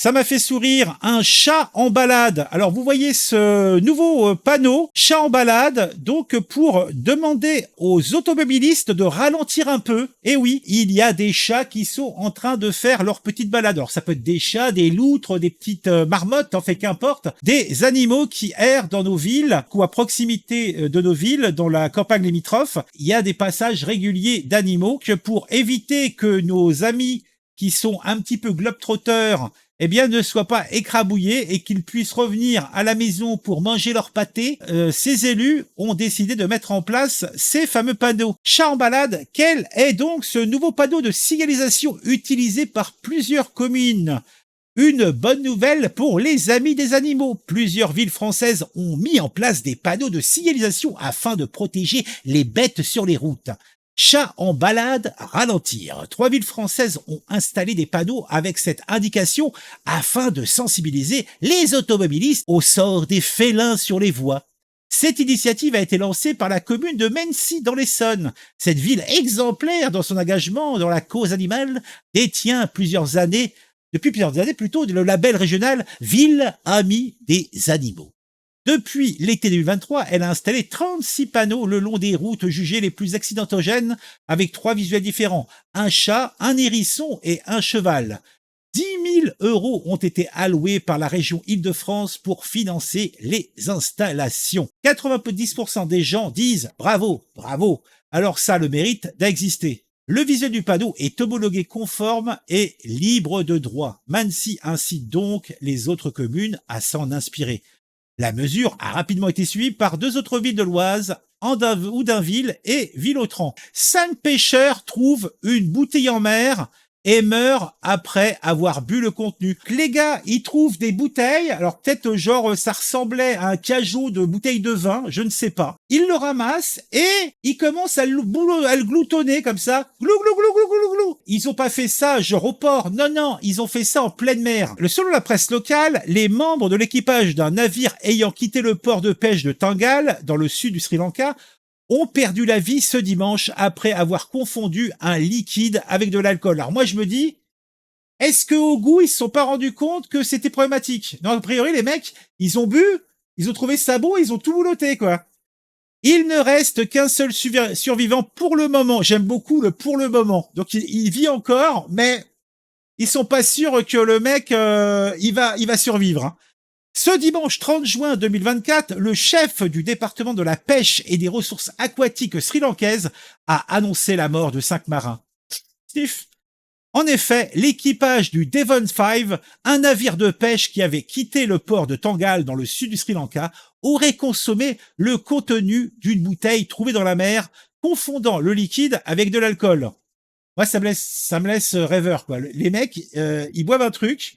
Ça m'a fait sourire, un chat en balade. Alors vous voyez ce nouveau panneau, chat en balade, donc pour demander aux automobilistes de ralentir un peu. Et oui, il y a des chats qui sont en train de faire leur petite balade. Alors ça peut être des chats, des loutres, des petites marmottes, en fait qu'importe. Des animaux qui errent dans nos villes ou à proximité de nos villes, dans la campagne limitrophe. Il y a des passages réguliers d'animaux que pour éviter que nos amis qui sont un petit peu globetrotters eh bien, ne soient pas écrabouillés et qu'ils puissent revenir à la maison pour manger leur pâté, ces élus ont décidé de mettre en place ces fameux panneaux. Chat en balade, quel est donc ce nouveau panneau de signalisation utilisé par plusieurs communes? Une bonne nouvelle pour les amis des animaux. Plusieurs villes françaises ont mis en place des panneaux de signalisation afin de protéger les bêtes sur les routes. Chat en balade, ralentir. 3 villes françaises ont installé des panneaux avec cette indication afin de sensibiliser les automobilistes au sort des félins sur les voies. Cette initiative a été lancée par la commune de Mennecy dans l'Essonne. Cette ville exemplaire dans son engagement dans la cause animale détient depuis plusieurs années plutôt, le label régional Ville Amie des Animaux. Depuis l'été 2023, elle a installé 36 panneaux le long des routes jugées les plus accidentogènes avec 3 visuels différents. Un chat, un hérisson et un cheval. 10 000 € ont été alloués par la région Île-de-France pour financer les installations. 90% des gens disent bravo, bravo. Alors ça a le mérite d'exister. Le visuel du panneau est homologué conforme et libre de droit. Mennecy incite donc les autres communes à s'en inspirer. La mesure a rapidement été suivie par 2 autres villes de l'Oise, Oudinville et Villotran. 5 pêcheurs trouvent une bouteille en mer et meurent après avoir bu le contenu. Les gars, ils trouvent des bouteilles, alors peut-être genre ça ressemblait à un cajot de bouteilles de vin, je ne sais pas. Ils le ramassent et ils commencent à le gloutonner comme ça. Glou, glou, glou, glou, glou, glou. Ils ont pas fait ça genre au port, non, ils ont fait ça en pleine mer. Selon la presse locale, les membres de l'équipage d'un navire ayant quitté le port de pêche de Tangal, dans le sud du Sri Lanka, ont perdu la vie ce dimanche après avoir confondu un liquide avec de l'alcool. Alors moi je me dis, est-ce qu'au goût ils se sont pas rendus compte que c'était problématique? Non, a priori les mecs, ils ont bu, ils ont trouvé ça bon, ils ont tout bouloté quoi. Il ne reste qu'un seul survivant pour le moment. J'aime beaucoup le pour le moment. Donc il vit encore, mais ils sont pas sûrs que le mec il va survivre. Hein. Ce dimanche 30 juin 2024, le chef du département de la pêche et des ressources aquatiques sri-lankaises a annoncé la mort de 5 marins. Steve. En effet, l'équipage du Devon 5, un navire de pêche qui avait quitté le port de Tangal dans le sud du Sri Lanka, aurait consommé le contenu d'une bouteille trouvée dans la mer, confondant le liquide avec de l'alcool. Moi, ça me laisse rêveur, quoi. Les mecs, ils boivent un truc,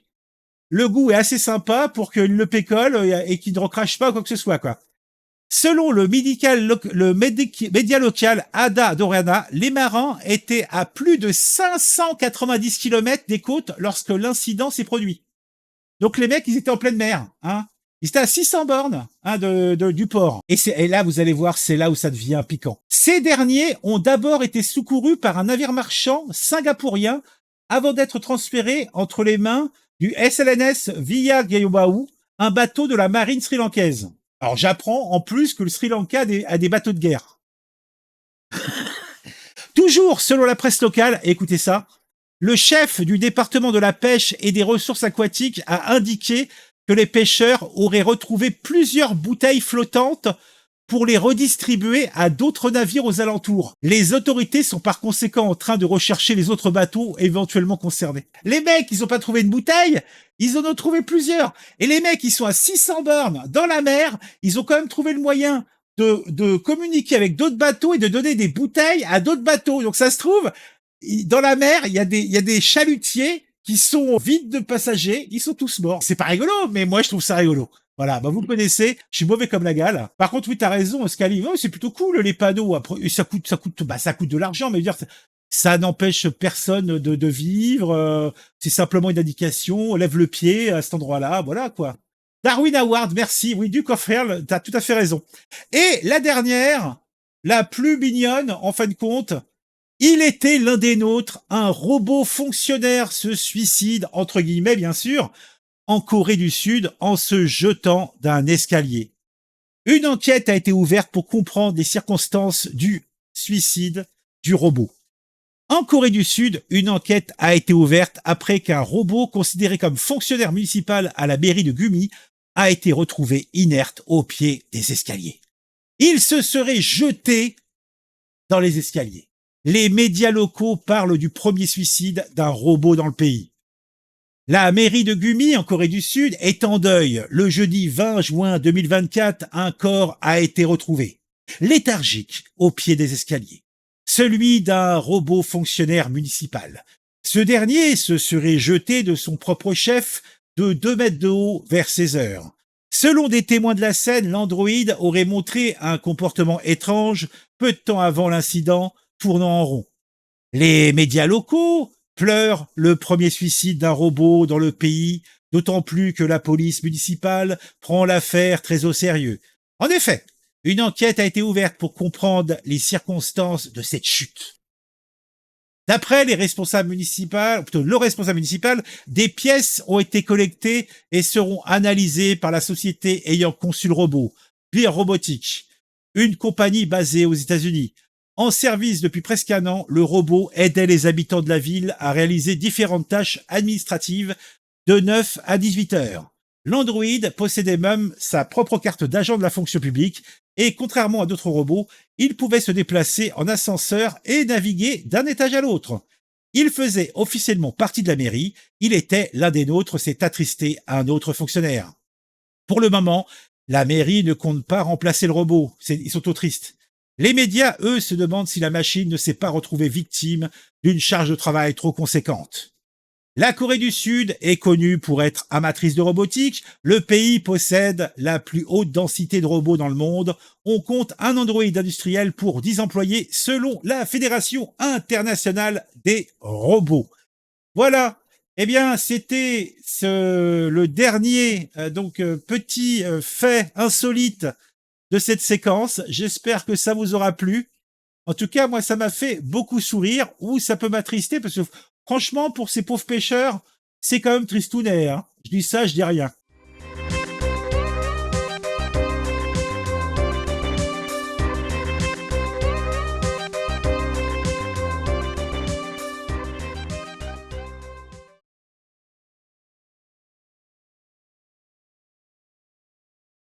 le goût est assez sympa pour qu'ils le pécolent et qu'ils ne recrachent pas quoi que ce soit, quoi. Selon le média local Ada Dorana, les marins étaient à plus de 590 km des côtes lorsque l'incident s'est produit. Donc les mecs, ils étaient en pleine mer, hein. Ils étaient à 600 bornes hein, du port. Et là, vous allez voir, c'est là où ça devient piquant. Ces derniers ont d'abord été secourus par un navire marchand singapourien avant d'être transférés entre les mains du SLNS Via Gayobaou, un bateau de la marine sri-lankaise. Alors j'apprends en plus que le Sri Lanka a des bateaux de guerre. Toujours selon la presse locale, écoutez ça, le chef du département de la pêche et des ressources aquatiques a indiqué que les pêcheurs auraient retrouvé plusieurs bouteilles flottantes pour les redistribuer à d'autres navires aux alentours. Les autorités sont par conséquent en train de rechercher les autres bateaux éventuellement concernés. Les mecs, ils ont pas trouvé une bouteille, ils en ont trouvé plusieurs. Et les mecs, ils sont à 600 bornes dans la mer, ils ont quand même trouvé le moyen de communiquer avec d'autres bateaux et de donner des bouteilles à d'autres bateaux. Donc ça se trouve, dans la mer, il y a des chalutiers qui sont vides de passagers, ils sont tous morts. C'est pas rigolo, mais moi je trouve ça rigolo. Voilà, bah vous me connaissez, je suis mauvais comme la gale. Par contre, oui, t'as raison, Scali, c'est plutôt cool les panneaux. Après, ça coûte de l'argent, mais dire ça n'empêche personne de vivre. C'est simplement une indication. Lève le pied à cet endroit-là, voilà quoi. Darwin Award, merci. Oui, Duke of Earl, t'as tout à fait raison. Et la dernière, la plus mignonne, en fin de compte. Il était l'un des nôtres, un robot fonctionnaire se suicide, entre guillemets bien sûr, en Corée du Sud en se jetant d'un escalier. Une enquête a été ouverte pour comprendre les circonstances du suicide du robot. En Corée du Sud, une enquête a été ouverte après qu'un robot considéré comme fonctionnaire municipal à la mairie de Gumi a été retrouvé inerte au pied des escaliers. Il se serait jeté dans les escaliers. Les médias locaux parlent du premier suicide d'un robot dans le pays. La mairie de Gumi, en Corée du Sud, est en deuil. Le jeudi 20 juin 2024, un corps a été retrouvé, léthargique, au pied des escaliers. Celui d'un robot fonctionnaire municipal. Ce dernier se serait jeté de son propre chef de 2 mètres de haut vers 16 heures. Selon des témoins de la scène, l'androïde aurait montré un comportement étrange peu de temps avant l'incident, tournant en rond. Les médias locaux pleurent le premier suicide d'un robot dans le pays, d'autant plus que la police municipale prend l'affaire très au sérieux. En effet, une enquête a été ouverte pour comprendre les circonstances de cette chute. D'après les responsables municipaux, ou plutôt le responsable municipal, des pièces ont été collectées et seront analysées par la société ayant conçu le robot, Clear Robotics, une compagnie basée aux États-Unis. En service depuis presque un an, le robot aidait les habitants de la ville à réaliser différentes tâches administratives de 9 à 18 heures. L'androïde possédait même sa propre carte d'agent de la fonction publique et, contrairement à d'autres robots, il pouvait se déplacer en ascenseur et naviguer d'un étage à l'autre. Il faisait officiellement partie de la mairie, il était l'un des nôtres, s'est attristé un autre fonctionnaire. Pour le moment, la mairie ne compte pas remplacer le robot, ils sont tout tristes. Les médias, eux, se demandent si la machine ne s'est pas retrouvée victime d'une charge de travail trop conséquente. La Corée du Sud est connue pour être amatrice de robotique. Le pays possède la plus haute densité de robots dans le monde. On compte un androïde industriel pour 10 employés selon la Fédération internationale des robots. Voilà. Eh bien, c'était le dernier petit fait insolite de cette séquence. J'espère que ça vous aura plu. En tout cas, moi, ça m'a fait beaucoup sourire, ou ça peut m'attrister, parce que franchement, pour ces pauvres pêcheurs, c'est quand même tristounet. Hein. Je dis ça, je dis rien.